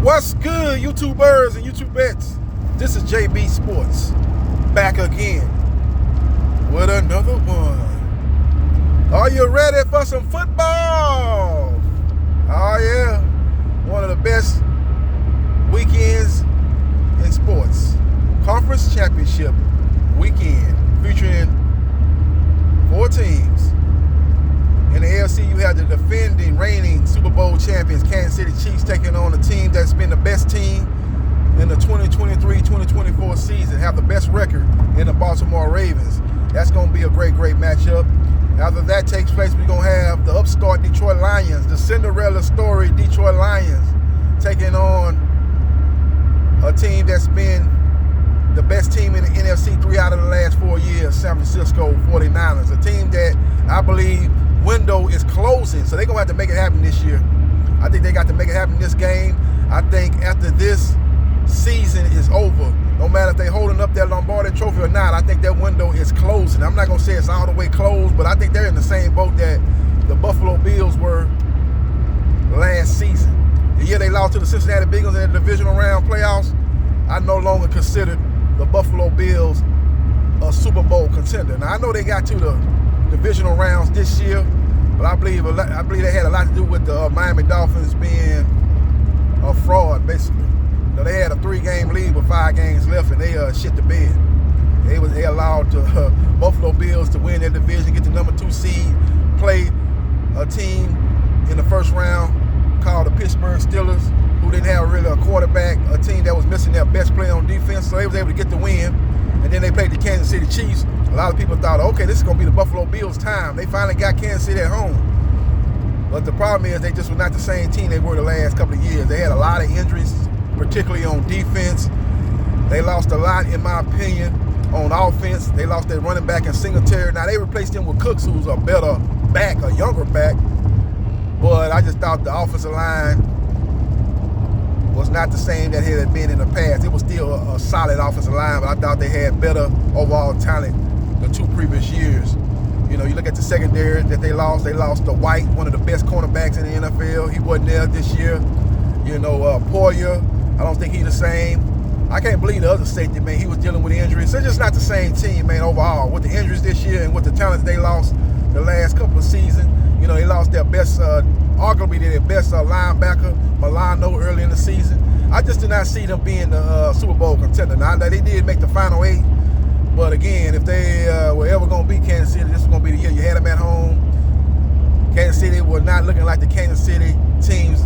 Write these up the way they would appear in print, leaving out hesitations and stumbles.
What's good, YouTubers and YouTubettes? This is JBsports back again with another one. Are you ready for some football? Oh yeah, one of the best weekends in sports. Conference Championship weekend featuring 4 teams. In the AFC, you have the defending, reigning Super Bowl champions, Kansas City Chiefs, taking on a team that's been the best team in the 2023-2024 season, have the best record in the Baltimore Ravens. That's going to be a great matchup. After that takes place, we're going to have the upstart Detroit Lions, the Cinderella story Detroit Lions, taking on a team that's been the best team in the NFC 3 out of the last 4 years, San Francisco 49ers, a team that I believe window is closing, so they're going to have to make it happen this year. I think they got to make it happen this game. I think after this season is over, no matter if they're holding up that Lombardi trophy or not, I think that window is closing. I'm not going to say it's all the way closed, but I think they're in the same boat that the Buffalo Bills were last season. The year they lost to the Cincinnati Bengals in the divisional round playoffs, I no longer considered the Buffalo Bills a Super Bowl contender. Now, I know they got to the divisional rounds this year, but I believe they had a lot to do with the Miami Dolphins being a fraud, basically. You know, they had a 3-game lead with 5 games left, and they shit the bed. They allowed the Buffalo Bills to win their division, get the number 2 seed, play a team in the first round called the Pittsburgh Steelers, who didn't have really a quarterback, a team that was missing their best player on defense, so they was able to get the win. And then they played the Kansas City Chiefs. A lot of people thought, okay, this is going to be the Buffalo Bills' time. They finally got Kansas City at home. But the problem is they just were not the same team they were the last couple of years. They had a lot of injuries, particularly on defense. They lost a lot, in my opinion, on offense. They lost their running back in Singletary. Now, they replaced him with Cooks, who's a better back, a younger back. But I just thought the offensive line was not the same that it had been in the past. It was still a solid offensive line, but I thought they had better overall talent the 2 previous years. You know, you look at the secondary that they lost the White, one of the best cornerbacks in the NFL. He wasn't there this year. You know, Poyer, I don't think he's the same. I can't believe the other safety, man, he was dealing with injuries. So it's just not the same team, man, overall. With the injuries this year and with the talents they lost the last couple of seasons, you know, they lost their best, arguably their best linebacker, Milano, early in the season. I just did not see them being the Super Bowl contender. Now, they did make the final 8, but again, if they were ever going to beat Kansas City, this was going to be the year. You had them at home. Kansas City were not looking like the Kansas City teams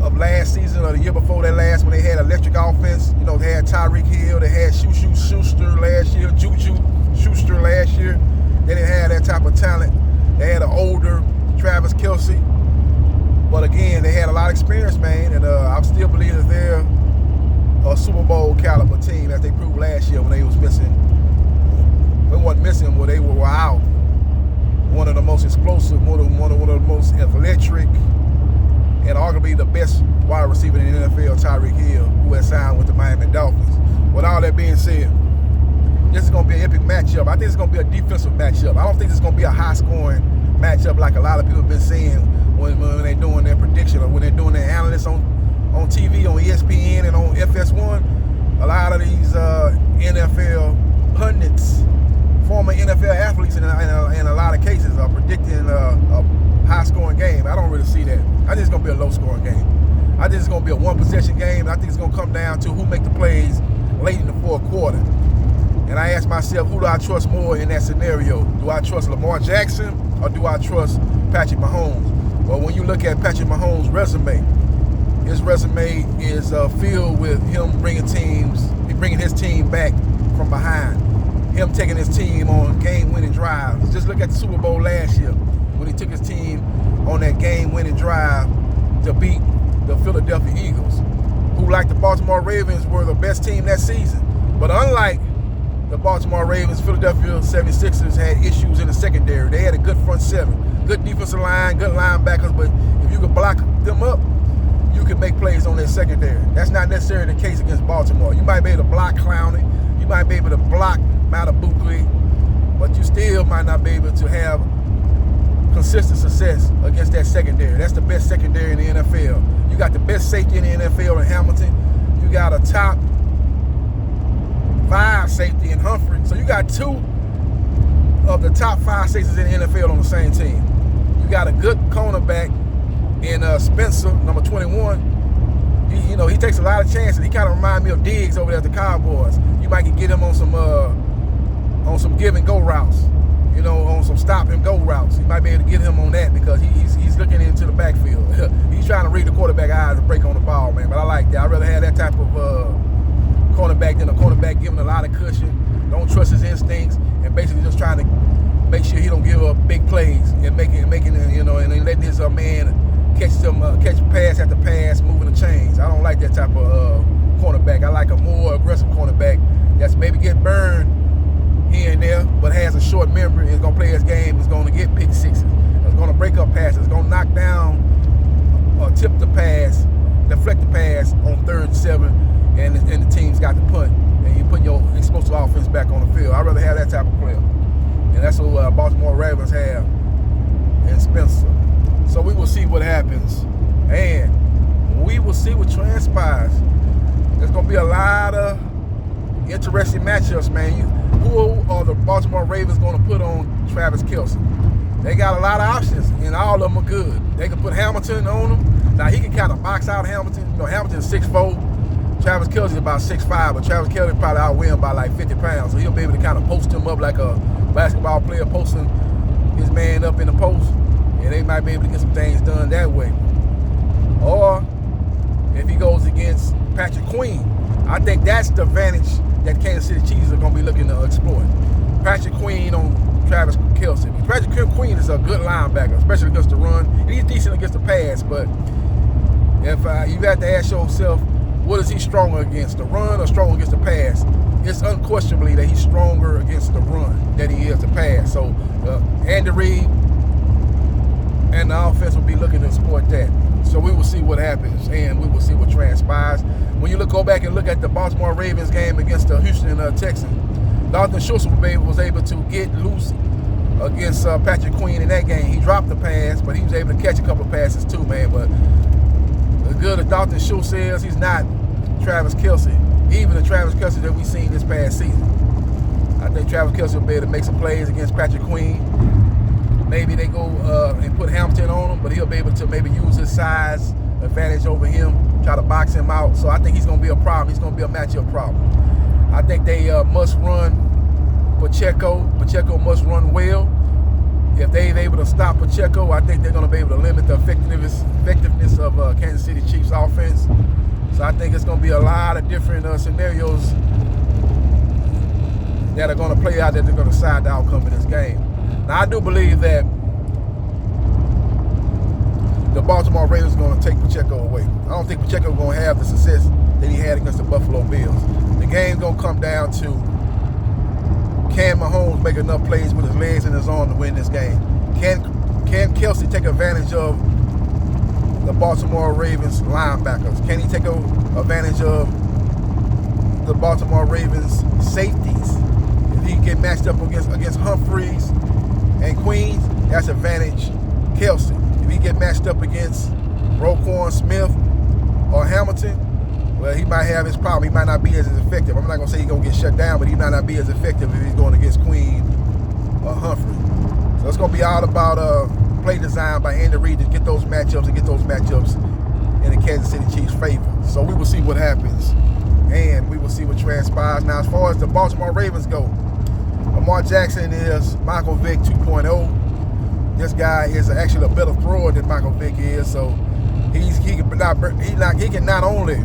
of last season or the year before that last, when they had electric offense. You know, they had Tyreek Hill, they had Schuster last year, Juju Schuster last year. They didn't have that type of talent. They had an older Travis Kelce. But again, they had a lot of experience, man, and I still believe that they're a Super Bowl caliber team, as they proved last year when they was missing. They weren't missing, well, they were out. One of the most explosive, one of the most electric, and arguably the best wide receiver in the NFL, Tyreek Hill, who has signed with the Miami Dolphins. With all that being said, this is going to be an epic matchup. I think it's going to be a defensive matchup. I don't think it's going to be a high-scoring matchup like a lot of people have been saying when they're doing their prediction or when they're doing their analysts on TV, on ESPN and on FS1. A lot of these NFL pundits, former NFL athletes in a lot of cases, are predicting a high-scoring game. I don't really see that. I think it's going to be a low-scoring game. I think it's going to be a one-possession game. I think it's going to come down to who make the plays late in the 4th quarter. And I ask myself, who do I trust more in that scenario? Do I trust Lamar Jackson or do I trust Patrick Mahomes? Well, when you look at Patrick Mahomes' resume, his resume is filled with him bringing his team back from behind, him taking his team on game-winning drives. Just look at the Super Bowl last year when he took his team on that game-winning drive to beat the Philadelphia Eagles, who, like the Baltimore Ravens, were the best team that season. But unlike the Baltimore Ravens, Philadelphia 76ers had issues in the secondary. They had a good front 7, good defensive line, good linebackers, but if you could block them up, you could make plays on their secondary. That's not necessarily the case against Baltimore. You might be able to block Clowney, you might be able to block Matabukwe, but you still might not be able to have consistent success against that secondary. That's the best secondary in the NFL. You got the best safety in the NFL in Hamilton. You got a top 5 safety in Humphrey. So you got 2 of the top 5 safeties in the NFL on the same team. You got a good cornerback in Spencer, number 21. He takes a lot of chances. He kind of reminds me of Diggs over there at the Cowboys. You might get him on some give and go routes, on some stop and go routes. You might be able to get him on that because he's looking into the backfield. He's trying to read the quarterback eyes and break on the ball, man. But I like that. I'd rather have that type of cornerback than a cornerback giving a lot of cushion, don't trust his instincts, and basically just trying to make sure he don't give up big plays and making and then letting his man catch pass after pass, moving the chains. I don't like that type of cornerback. I like a more aggressive cornerback that's maybe get burned here and there, but has a short memory, is going to play his game, is going to get pick sixes, is going to break up passes, is going to knock down or tip the pass, deflect the pass on 3rd and 7, and the team's got the punt, and you put your explosive offense back on the field. I'd rather have that type of player, and that's what Baltimore Ravens have in Spencer. So we will see what happens, and we will see what transpires. There's going to be a lot of interesting matchups, man. Who are the Baltimore Ravens going to put on Travis Kelce? They got a lot of options, and all of them are good. They can put Hamilton on him. Now, he can kind of box out Hamilton. Hamilton's 6'4". Travis Kelce is about 6'5", but Travis Kelce probably outweigh him by like 50 pounds. So he'll be able to kind of post him up like a basketball player posting his man up in the post. And they might be able to get some things done that way. Or if he goes against Patrick Queen, I think that's the advantage that Kansas City Chiefs are going to be looking to exploit. Patrick Queen on Travis Kelce. Patrick Queen is a good linebacker, especially against the run. He's decent against the pass, but if you have to ask yourself, what is he stronger against, the run or stronger against the pass? It's unquestionably that he's stronger against the run than he is the pass. So Andy Reid and the offense will be looking to exploit that. So we will see what happens, and we will see what transpires. When you go back and look at the Baltimore Ravens game against the Houston Texans, Dalton Schultz was able to get loose against Patrick Queen in that game. He dropped the pass, but he was able to catch a couple of passes too, man. But as good as Dalton Schultz is, he's not Travis Kelce, even the Travis Kelce that we've seen this past season. I think Travis Kelce will be able to make some plays against Patrick Queen. Maybe they go and put Hamilton on him, but he'll be able to maybe use his size advantage over him, try to box him out. So I think he's going to be a problem. He's going to be a matchup problem. I think they must run Pacheco. Pacheco must run well. If they're able to stop Pacheco, I think they're going to be able to limit the effectiveness of Kansas City Chiefs offense. So I think it's going to be a lot of different scenarios that are going to play out that they're going to decide the outcome of this game. Now, I do believe that the Baltimore Ravens are going to take Pacheco away. I don't think Pacheco is going to have the success that he had against the Buffalo Bills. The game's going to come down to, can Mahomes make enough plays with his legs and his arm to win this game? Can Kelce take advantage of the Baltimore Ravens linebackers? Can he take advantage of the Baltimore Ravens safeties? If he get matched up against Humphreys and Queens, that's advantage Kelce. If he get matched up against Roquan Smith or Hamilton, well, he might have his problem. He might not be as effective. I'm not going to say he's going to get shut down, but he might not be as effective if he's going against Queen or Humphrey. So it's going to be all about play design by Andy Reid to get those matchups in the Kansas City Chiefs' favor. So we will see what happens, and we will see what transpires. Now, as far as the Baltimore Ravens go, Lamar Jackson is Michael Vick 2.0. This guy is actually a better thrower than Michael Vick is, so he can not only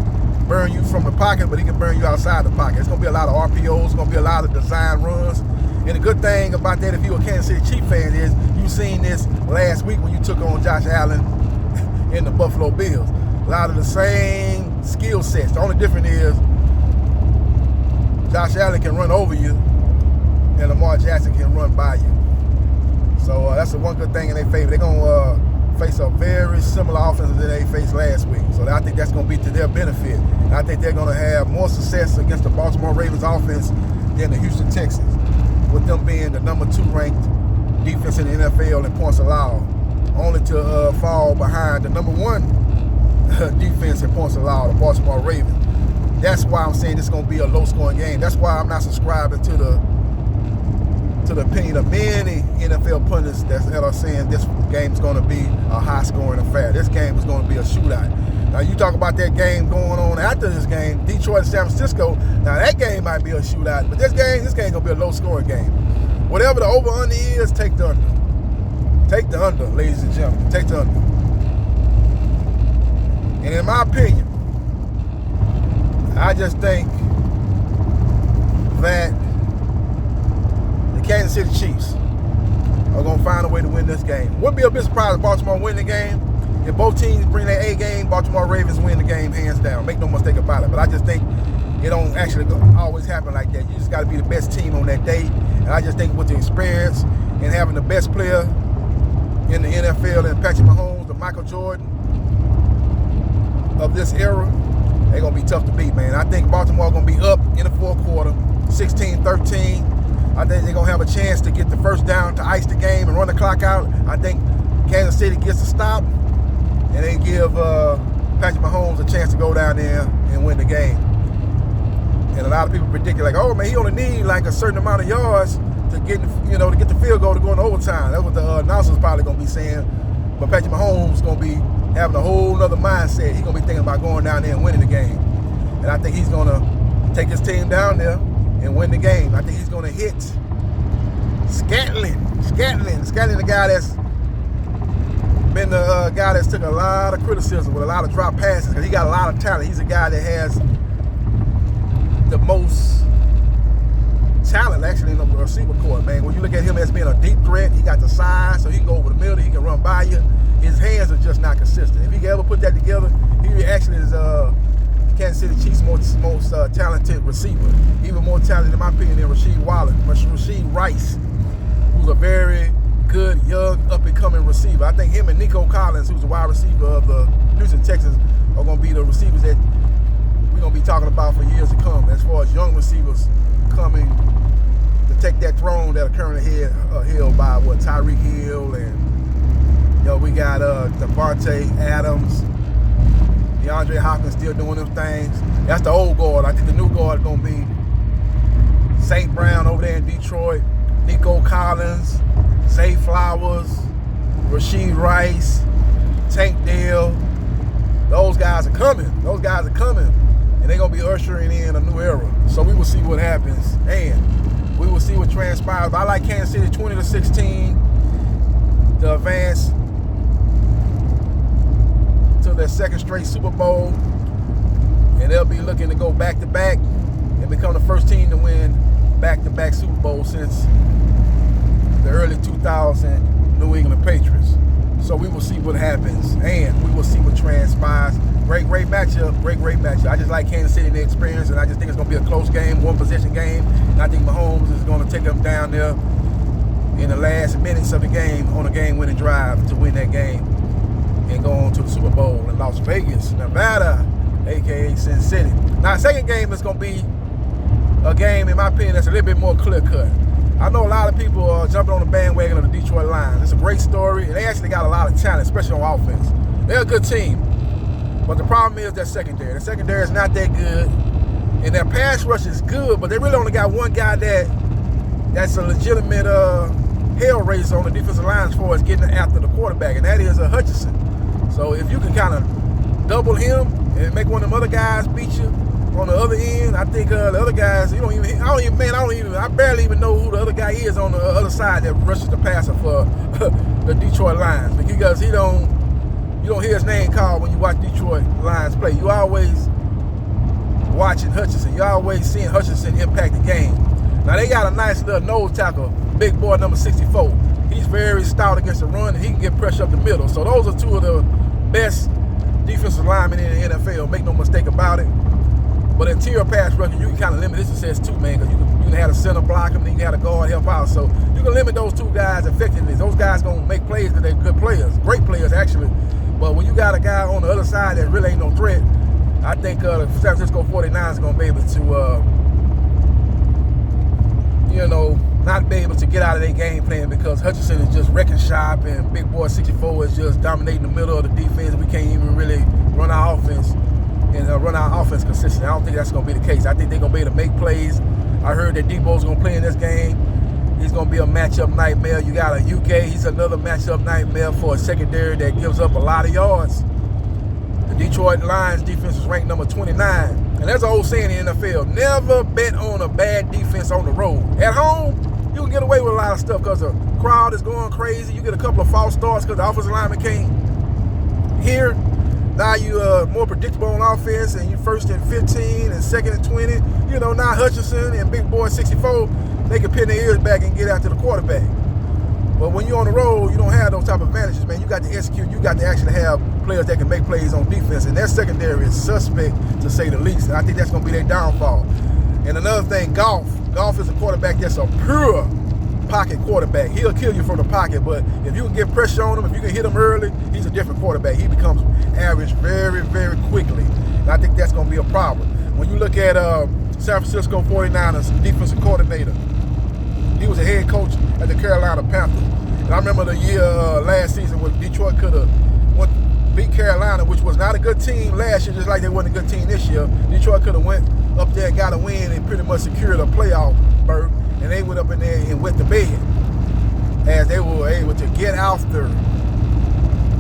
burn you from the pocket, but he can burn you outside the pocket. It's going to be a lot of RPOs. It's going to be a lot of design runs. And the good thing about that, if you're a Kansas City Chiefs fan, is you've seen this last week when you took on Josh Allen in the Buffalo Bills. A lot of the same skill sets. The only difference is Josh Allen can run over you and Lamar Jackson can run by you. So that's the one good thing in their favor. They're going to face a very similar offense that they faced last week. So I think that's going to be to their benefit. And I think they're going to have more success against the Baltimore Ravens offense than the Houston Texans, with them being the number 2 ranked defense in the NFL in points allowed, only to fall behind the number 1 defense and points allowed, the Baltimore Ravens. That's why I'm saying this is going to be a low-scoring game. That's why I'm not subscribing to the opinion of many NFL pundits that are saying this game is going to be a high-scoring affair. This game is going to be a shootout. Now, you talk about that game going on after this game, Detroit and San Francisco. Now, that game might be a shootout, but this game is going to be a low-scoring game. Whatever the over-under is, take the under. Take the under, ladies and gentlemen. Take the under. And in my opinion, I just think that the Kansas City Chiefs are going to find a way to win this game. Wouldn't be a bit surprised if Baltimore win the game. If both teams bring their A game, Baltimore Ravens win the game hands down. Make no mistake about it. But I just think it don't actually always happen like that. You just got to be the best team on that day. And I just think with the experience and having the best player in the NFL and Patrick Mahomes, the Michael Jordan of this era, they're going to be tough to beat, man. I think Baltimore going to be up in the fourth quarter, 16-13. I think they're going to have a chance to get the first down to ice the game and run the clock out. I think Kansas City gets a stop, and they give Patrick Mahomes a chance to go down there and win the game. And a lot of people predicted, like, oh, man, he only need like a certain amount of yards to get, to get the field goal to go into overtime. That's what the announcers probably going to be saying. But Patrick Mahomes is going to be having a whole other mindset. He's going to be thinking about going down there and winning the game. And I think he's going to take his team down there and win the game. I think he's going to hit Scantling, the guy that's been the guy that's took a lot of criticism with a lot of drop passes because he got a lot of talent. He's a guy that has the most talent actually in the receiver corps, man. When you look at him as being a deep threat, he got the size, so he can go over the middle, he can run by you. His hands are just not consistent. If he can ever put that together, he actually is Kansas City Chiefs' most talented receiver. Even more talented, in my opinion, than Rashid Rice, who's a very good, young, up-and-coming receiver. I think him and Nico Collins, who's the wide receiver of the Houston Texans, are going to be the receivers that we're going to be talking about for years to come as far as young receivers coming to take that throne that are currently held by, Tyreek Hill and we got Devontae Adams, DeAndre Hopkins still doing them things. That's the old guard. I think the new guard is going to be St. Brown over there in Detroit, Nico Collins, Zay Flowers, Rashid Rice, Tank Dell. Those guys are coming. And they're going to be ushering in a new era. So we will see what happens. And we will see what transpires. But I like Kansas City 20-16 to advance to their second straight Super Bowl, and they'll be looking to go back-to-back and become the first team to win back-to-back Super Bowls since the early 2000 New England Patriots. So we will see what happens, and we will see what transpires. Great matchup. I just like Kansas City and their experience, and I just think it's going to be a close game, one-possession game, and I think Mahomes is going to take them down there in the last minutes of the game on a game-winning drive to win that game and go on to the Super Bowl in Las Vegas, Nevada, a.k.a. Sin City. Now, the second game is going to be a game, in my opinion, that's a little bit more clear-cut. I know a lot of people are jumping on the bandwagon of the Detroit Lions. It's a great story, and they actually got a lot of talent, especially on offense. They're a good team, but the problem is their secondary. The secondary is not that good, and their pass rush is good, but they really only got one guy that's a legitimate hell raiser on the defensive line as far as getting after the quarterback, and that is Hutchinson. So if you can kind of double him and make one of them other guys beat you on the other end, I think the other guys, I barely even know who the other guy is on the other side that rushes the passer for the Detroit Lions, because you don't hear his name called when you watch Detroit Lions play. You always watching Hutchinson. You always seeing Hutchinson impact the game. Now they got a nice little nose tackle, big boy number 64. He's very stout against the run, and he can get pressure up the middle. So those are two of the best defensive linemen in the NFL. Make no mistake about it. But interior pass rushing, you can kind of limit this success too, man, because you can have a center block him, then you can have a guard help out. So you can limit those two guys effectively. Those guys going to make plays because they're good players, great players actually. But when you got a guy on the other side that really ain't no threat, I think the San Francisco 49ers are going to be able to, not be able to get out of their game plan, because Hutchinson is just wrecking shop and big boy 64 is just dominating the middle of the defense. We can't even really run our offense and run our offense consistently. I don't think that's going to be the case. I think they're going to be able to make plays. I heard that Debo's going to play in this game. He's going to be a matchup nightmare. You got a UK. He's another matchup nightmare for a secondary that gives up a lot of yards. The Detroit Lions defense is ranked number 29. And there's an old saying in the NFL, never bet on a bad defense on the road. At home, you can get away with a lot of stuff because the crowd is going crazy. You get a couple of false starts because the offensive lineman can't hear. Now you're more predictable on offense, and you first and 15 and second and 20. You know, now Hutchinson and Big Boy 64, they can pin their ears back and get after the quarterback. But when you're on the road, you don't have those type of advantages, man. You got to execute. You got to actually have players that can make plays on defense, and that secondary is suspect, to say the least. And I think that's going to be their downfall. And another thing, Goff. Goff is a quarterback that's a pure pocket quarterback. He'll kill you from the pocket, but if you can get pressure on him, if you can hit him early, he's a different quarterback. He becomes average very, very quickly. And I think that's going to be a problem. When you look at San Francisco 49ers defensive coordinator, he was a head coach at the Carolina Panthers. And I remember the year last season when Detroit could have beat Carolina, which was not a good team last year, just like they wasn't a good team this year. Detroit could have went up there, got a win, and pretty much secured a playoff berth. And they went up in there and went to bed as they were able to get after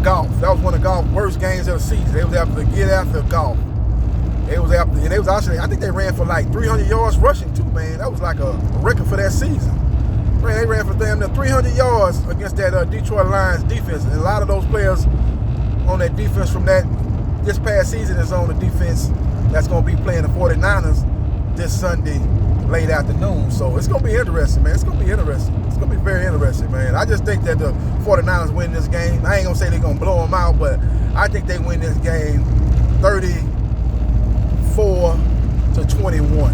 Goff. That was one of Goff's worst games of the season. They was able to get after Goff. They was actually, I think they ran for like 300 yards rushing too, man. That was like a record for that season. Man, they ran for damn near 300 yards against that Detroit Lions defense. And a lot of those players on that defense from this past season is on the defense that's going to be playing the 49ers this Sunday late afternoon. So it's going to be interesting, man. It's going to be interesting. It's going to be very interesting, man. I just think that the 49ers win this game. I ain't going to say they're going to blow them out, but I think they win this game 34-21.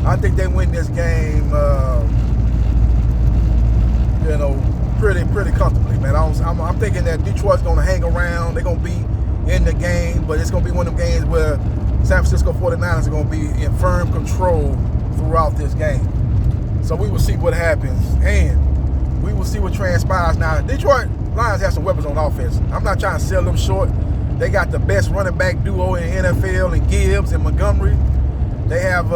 I think they win this game, pretty comfortably, man. I'm thinking that Detroit's going to hang around. They're going to be in the game, but it's going to be one of them games where San Francisco 49ers are going to be in firm control throughout this game. So we will see what happens, and we will see what transpires. Now, Detroit Lions have some weapons on offense. I'm not trying to sell them short. They got the best running back duo in the NFL in Gibbs and Montgomery. They have,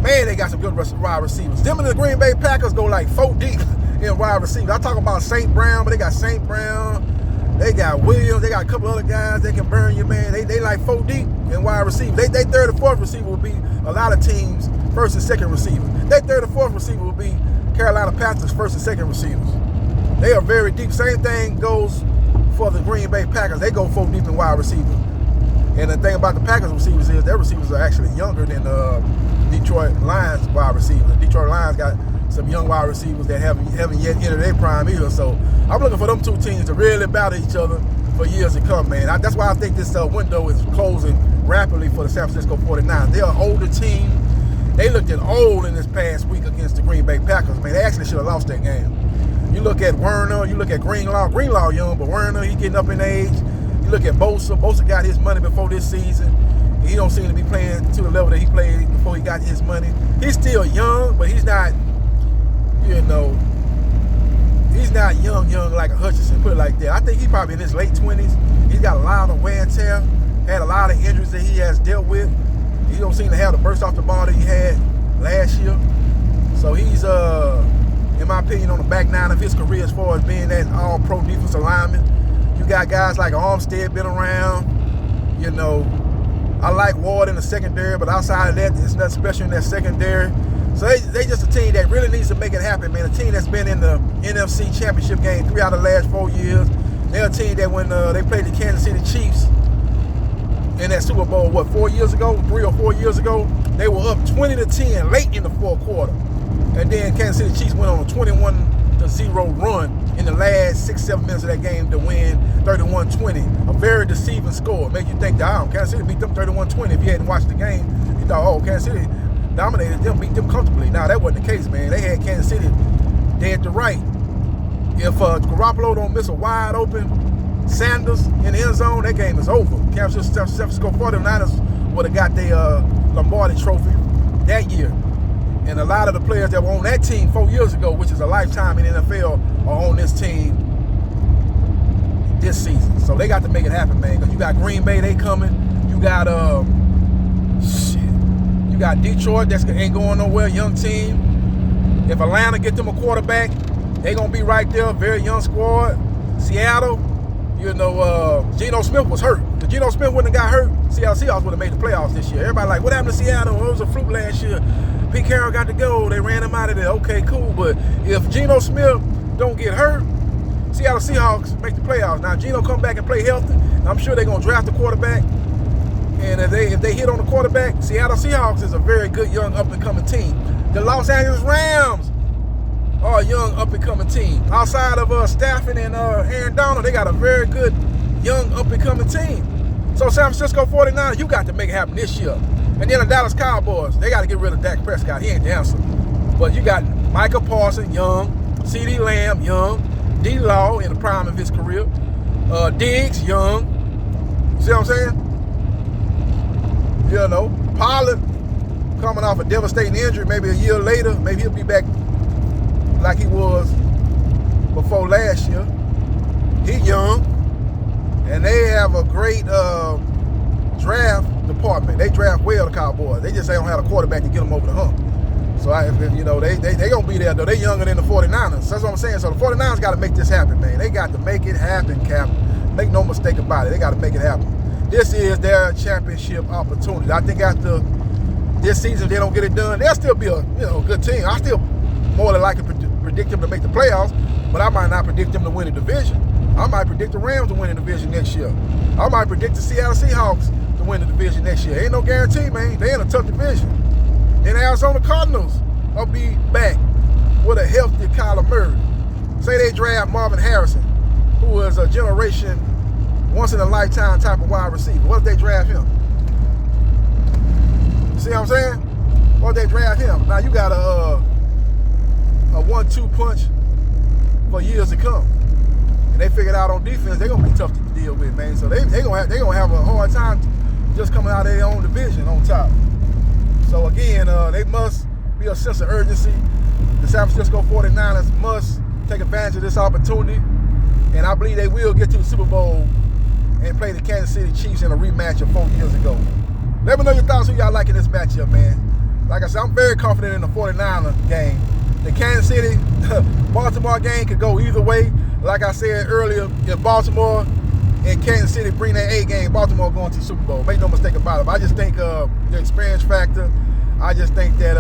they got some good wide receivers. Them and the Green Bay Packers go like 4 deep in wide receivers. I talk about St. Brown, but they got St. Brown. They got Williams. They got a couple other guys that can burn you, man. They like 4 deep in wide receivers. They third or fourth receiver will be a lot of teams' first and second receivers. They third or fourth receiver will be Carolina Panthers' first and second receivers. They are very deep. Same thing goes for the Green Bay Packers. They go 4 deep in wide receivers. And the thing about the Packers receivers is their receivers are actually younger than Detroit Lions wide receivers. The Detroit Lions got some young wide receivers that haven't yet entered their prime either. So I'm looking for them two teams to really battle each other for years to come, man. That's why I think this window is closing rapidly for the San Francisco 49ers. They're an older team. They looked old in this past week against the Green Bay Packers, man. They actually should have lost that game. You look at Werner, you look at Greenlaw. Greenlaw young, but Werner, he getting up in age. You look at Bosa. Bosa got his money before this season. He don't seem to be playing to the level that he played before he got his money. He's still young, but he's not, he's not young like a Hutchinson, put it like that. I think he's probably in his late 20s. He's got a lot of wear and tear, had a lot of injuries that he has dealt with. He don't seem to have the burst off the ball that he had last year. So he's, in my opinion, on the back nine of his career as far as being that all-pro defensive lineman. You got guys like Armstead been around. I like Ward in the secondary, but outside of that, there's nothing special in that secondary. So they just a team that really needs to make it happen, man. A team that's been in the NFC Championship game 3 out of the last 4 years. They're a team that when they played the Kansas City Chiefs in that Super Bowl, 4 years ago, 3 or 4 years ago, they were up 20-10 late in the fourth quarter. And then Kansas City Chiefs went on a 21-0 run in the last 6-7 minutes of that game to win 31-20. A very deceiving score. Make you think that Kansas City beat them 31-20. If you hadn't watched the game, you thought, Kansas City dominated them, beat them comfortably. Now, that wasn't the case, man. They had Kansas City dead to right. If Garoppolo don't miss a wide open Sanders in the end zone, that game is over. San Francisco 49ers would have got their Lombardi trophy that year. And a lot of the players that were on that team 4 years ago, which is a lifetime in the NFL, are on this team this season. So they got to make it happen, man. Because you got Green Bay, they coming. You got You got Detroit, that ain't going nowhere, young team. If Atlanta get them a quarterback, they gonna be right there, very young squad. Seattle, Geno Smith was hurt. If Geno Smith wouldn't have got hurt, Seattle Seahawks would have made the playoffs this year. Everybody like, what happened to Seattle? It was a fluke last year. Pete Carroll got to go. They ran him out of there. Okay, cool. But if Geno Smith don't get hurt, Seattle Seahawks make the playoffs. Now, Geno come back and play healthy. I'm sure they're gonna draft a quarterback. And if they hit on the quarterback, Seattle Seahawks is a very good young up-and-coming team. The Los Angeles Rams are a young up-and-coming team. Outside of Stafford and Aaron Donald, they got a very good young up-and-coming team. So San Francisco 49ers, you got to make it happen this year. And then the Dallas Cowboys, they got to get rid of Dak Prescott. He ain't the answer. But you got Micah Parsons, young. CeeDee Lamb, young. D-Law in the prime of his career. Diggs, young. See what I'm saying? Pollard coming off a devastating injury, maybe a year later, maybe he'll be back like he was before last year. He young, and they have a great draft department. They draft well, the Cowboys. They just don't have a quarterback to get them over the hump. So they gonna be there though. They younger than the 49ers. That's what I'm saying. So the 49ers got to make this happen, man. They got to make it happen, Cap. Make no mistake about it. They got to make it happen. This is their championship opportunity. I think after this season, if they don't get it done, they'll still be a good team. I still more than likely predict them to make the playoffs, but I might not predict them to win the division. I might predict the Rams to win the division next year. I might predict the Seattle Seahawks to win the division next year. Ain't no guarantee, man. They in a tough division. Then the Arizona Cardinals will be back with a healthy Kyler Murray. Say they draft Marvin Harrison, who is a generation, once-in-a-lifetime type of wide receiver. What if they draft him? See what I'm saying? What if they draft him? Now you got a 1-2 punch for years to come. And they figured out on defense they're gonna be tough to deal with, man. So they gonna have a hard time just coming out of their own division on top. So again, they must be a sense of urgency. The San Francisco 49ers must take advantage of this opportunity, and I believe they will get to the Super Bowl and play the Kansas City Chiefs in a rematch of 4 years ago. Let me know your thoughts, who y'all like in this matchup, man. Like I said, I'm very confident in the 49er game. The Kansas City Baltimore game could go either way. Like I said earlier, if Baltimore and Kansas City bring that A game, Baltimore going to the Super Bowl. Make no mistake about it. But I just think the experience factor, I just think that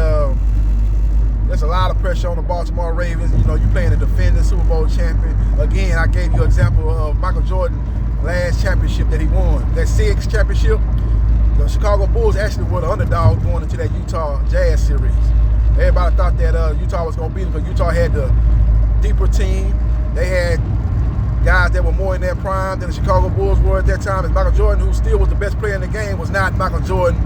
there's a lot of pressure on the Baltimore Ravens. You playing a defending Super Bowl champion. Again, I gave you an example of Michael Jordan last championship that he won. That 6th championship, the Chicago Bulls actually were the underdog going into that Utah Jazz series. Everybody thought that Utah was going to beat them, but Utah had the deeper team. They had guys that were more in their prime than the Chicago Bulls were at that time. And Michael Jordan, who still was the best player in the game, was not Michael Jordan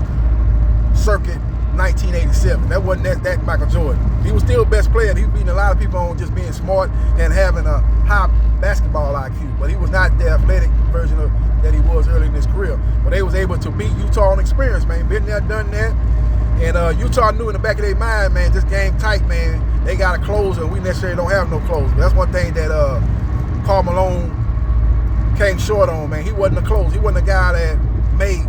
circuit 1987. That wasn't that Michael Jordan. He was still the best player. He was beating a lot of people on just being smart and having a high basketball IQ. But he was not the athletic version of that he was early in his career. But they was able to beat Utah on experience, man. Been there, done that. And Utah knew in the back of their mind, man, this game tight, man. They got a closer, and we necessarily don't have no closer. But that's one thing that Karl Malone came short on, man. He wasn't a closer. He wasn't a guy that made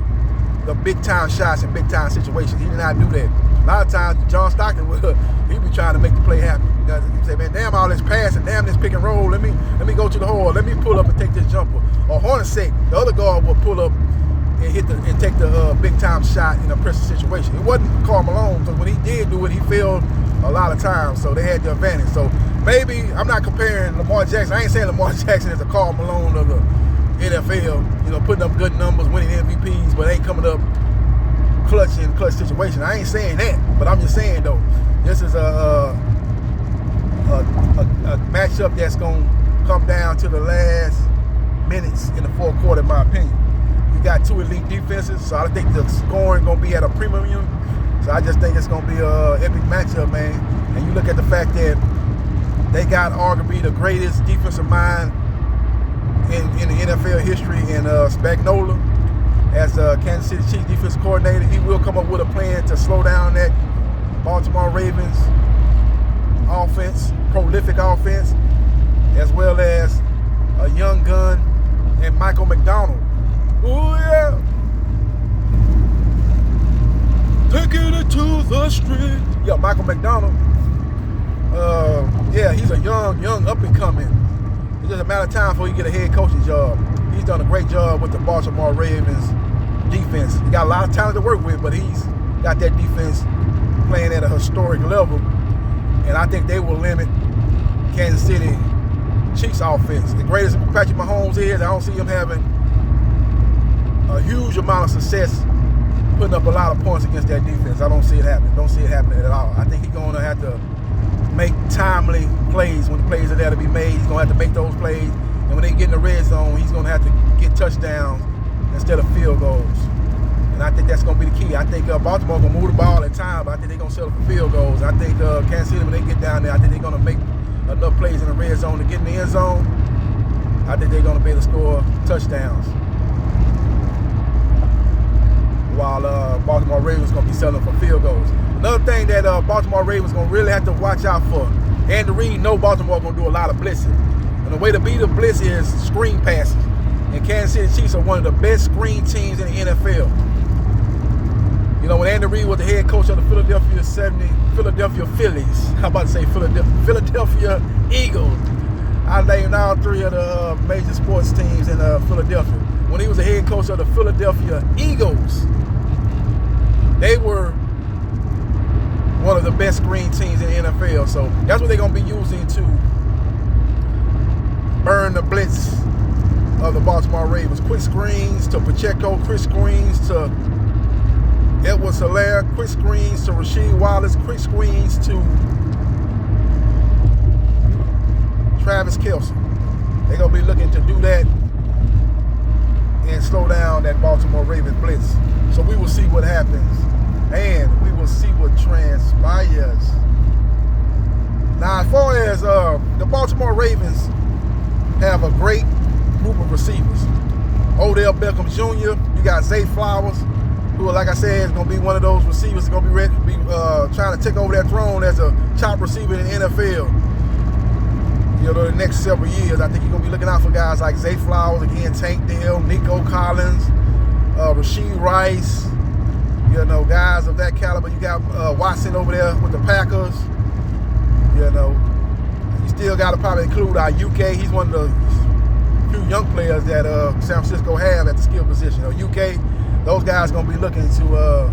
the big-time shots in big-time situations. He did not do that. A lot of times, John Stockton he'd be trying to make the play happen. He'd say, man, damn all this passing, damn this pick and roll. Let me go to the hole. Let me pull up and take this jumper. Or Hornacek, the other guard, will pull up and take the big-time shot in a pressure situation. It wasn't Karl Malone, because when he did do it, he failed a lot of times, so they had the advantage. So maybe, I'm not comparing Lamar Jackson. I ain't saying Lamar Jackson is a Karl Malone of the NFL, putting up good numbers, winning MVPs, but ain't coming up clutch in clutch situation. I ain't saying that, but I'm just saying, though, this is a matchup that's going to come down to the last minutes in the fourth quarter, in my opinion. You got two elite defenses, so I think the scoring going to be at a premium. So I just think it's going to be an epic matchup, man. And you look at the fact that they got arguably the greatest defensive mind in the NFL history in Spagnuolo as Kansas City Chiefs defensive coordinator. He will come up with a plan to slow down that Baltimore Ravens offense, prolific offense, as well as a young gun and Michael McDonald. Oh yeah. Taking it to the street. Yeah, Michael McDonald. Yeah, he's a young up and coming. It's just a matter of time before he get a head coaching job. He's done a great job with the Baltimore Ravens defense. He got a lot of talent to work with, but he's got that defense playing at a historic level. And I think they will limit Kansas City Chiefs offense. As great as Patrick Mahomes is, I don't see him having a huge amount of success putting up a lot of points against that defense. I don't see it happening. Don't see it happening at all. I think he's going to have to make timely plays when the plays are there to be made. He's going to have to make those plays. And when they get in the red zone, he's going to have to get touchdowns instead of field goals. And I think that's going to be the key. I think Baltimore going to move the ball at times, but I think they're going to settle for field goals. I think Kansas City, when they get down there, I think they're going to make enough plays in the red zone to get in the end zone. I think they're going to be able to score touchdowns. While Baltimore Ravens going to be settling for field goals. Another thing that Baltimore Ravens going to really have to watch out for. Andy Reid knows Baltimore going to do a lot of blitzing. And the way to beat the blitz is screen passes. And Kansas City Chiefs are one of the best screen teams in the NFL. You know, when Andy Reid was the head coach of the Philadelphia Phillies, how about to say Philadelphia Eagles? I named all three of the major sports teams in Philadelphia. When he was the head coach of the Philadelphia Eagles, they were one of the best screen teams in the NFL. So that's what they're going to be using to burn the blitz of the Baltimore Ravens. Quick screens to Pacheco, quick screens to Edwards-Helaire, quick screens to Rasheed Wallace, quick screens to Travis Kelce. They're going to be looking to do that and slow down that Baltimore Ravens blitz. So we will see what happens, and we will see what transpires. Now, as far as the Baltimore Ravens have a great group of receivers. Odell Beckham Jr., you got Zay Flowers, who, like I said, is going to be one of those receivers that's going to be ready to be trying to take over that throne as a top receiver in the NFL. You know, the next several years, I think you're going to be looking out for guys like Zay Flowers, again, Tank Dell, Nico Collins, Rashee Rice, you know, guys of that caliber. You got Watson over there with the Packers, you know. You still got to probably include our UK. He's one of the few young players that San Francisco have at the skill position. You know, UK, those guys going to be looking to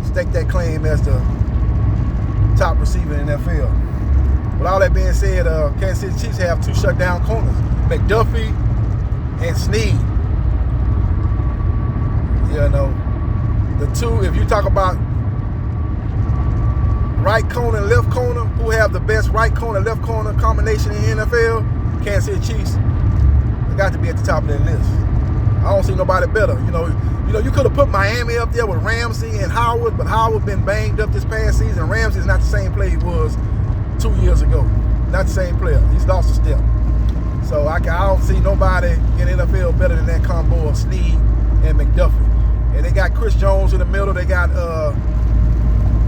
stake that claim as the top receiver in the NFL. With all that being said, Kansas City Chiefs have two shutdown corners, McDuffie and Snead. You know, the two, if you talk about right corner and left corner, who have the best right corner, left corner combination in the NFL, Kansas City Chiefs, they got to be at the top of that list. I don't see nobody better. You know, you could have put Miami up there with Ramsey and Howard, but Howard been banged up this past season. Ramsey is not the same player he was 2 years ago. Not the same player. He's lost a step. So I don't see nobody in the NFL better than that combo of Snead and McDuffie. And they got Chris Jones in the middle. They got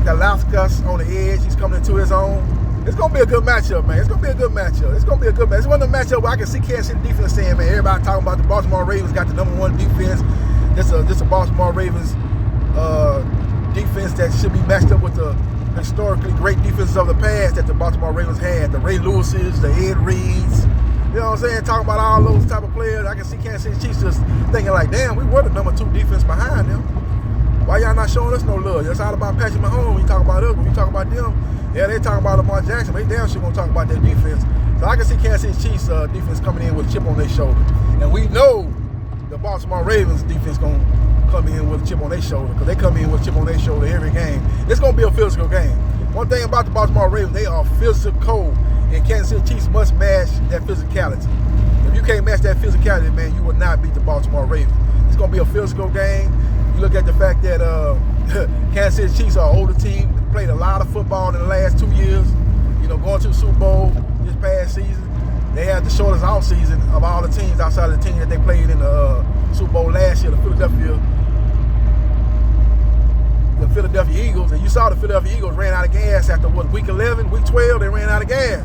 Kalauskas on the edge. He's coming into his own. It's going to be a good matchup, man. It's going to be a good matchup. It's going to be a good matchup. It's one of the matchups where I can see Kansas City defense saying, man, everybody talking about the Baltimore Ravens got the #1 defense. This a Baltimore Ravens defense that should be matched up with the historically great defenses of the past that the Baltimore Ravens had. The Ray Lewises, the Ed Reeds. You know what I'm saying? Talking about all those type of players. I can see Kansas City Chiefs just thinking like, damn, we were the #2 defense behind them. Why y'all not showing us no love? It's all about Patrick Mahomes. When you talk about us, when you talk about them, yeah, they talking about Lamar Jackson. They damn sure gonna talk about their defense. So I can see Kansas City Chiefs defense coming in with a chip on their shoulder. And we know the Baltimore Ravens defense gonna come in with a chip on their shoulder, because they come in with a chip on their shoulder every game. It's gonna be a physical game. One thing about the Baltimore Ravens, they are physical, and Kansas City Chiefs must match that physicality. If you can't match that physicality, man, you will not beat the Baltimore Ravens. It's gonna be a physical game. You look at the fact that Kansas City Chiefs are an older team, played a lot of football in the last 2 years. You know, going to the Super Bowl this past season. They had the shortest off season of all the teams outside of the team that they played in the Super Bowl last year, the Philadelphia Eagles. And you saw the Philadelphia Eagles ran out of gas after week 11, week 12, they ran out of gas.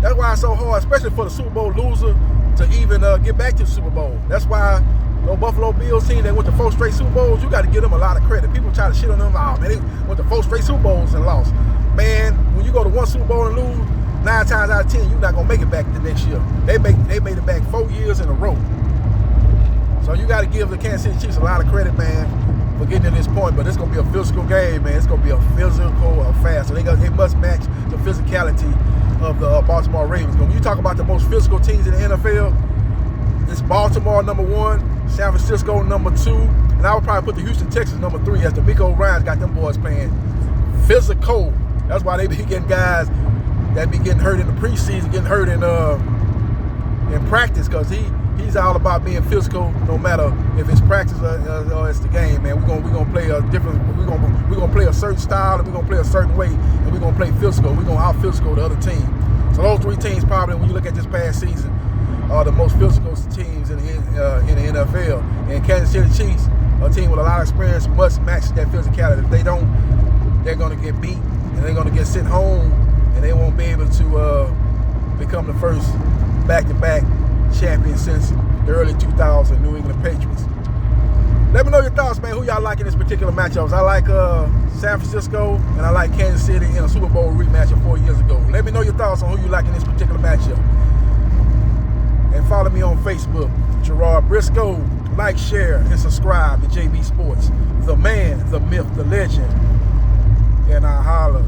That's why it's so hard, especially for the Super Bowl loser to even get back to the Super Bowl. That's why the Buffalo Bills team that went to 4 straight Super Bowls, you got to give them a lot of credit. People try to shit on them. Oh, man, they went to 4 straight Super Bowls and lost. Man, when you go to 1 Super Bowl and lose, 9 times out of 10, you're not going to make it back the next year. They made it back 4 years in a row. So you got to give the Kansas City Chiefs a lot of credit, man, for getting to this point. But it's going to be a physical game, man. It's going to be a physical affair. So they must match the physicality of the Baltimore Ravens. When you talk about the most physical teams in the NFL, it's Baltimore number 1, San Francisco number 2, and I would probably put the Houston Texans number 3 as DeMeco Ryans got them boys playing physical. That's why they be getting guys that be getting hurt in the preseason, getting hurt in practice, because he's all about being physical, no matter if it's practice or it's the game, man. We're gonna play a different. We're gonna play a certain style, and we're gonna play a certain way, and we're gonna play physical. We're gonna out physical the other team. So those 3 teams probably, when you look at this past season, are the most physical teams in the NFL. And Kansas City Chiefs, a team with a lot of experience, must match that physicality. If they don't, they're gonna get beat, and they're gonna get sent home, and they won't be able to become the first back-to-back champion since the early 2000s New England Patriots. Let me know your thoughts, man. Who y'all like in this particular matchups? I like San Francisco, and I like Kansas City in a Super Bowl rematch of 4 years ago. Let me know your thoughts on who you like in this particular matchup. And follow me on Facebook, Gerard Briscoe. Like, share, and subscribe to JB Sports. The man, the myth, the legend. And I holla.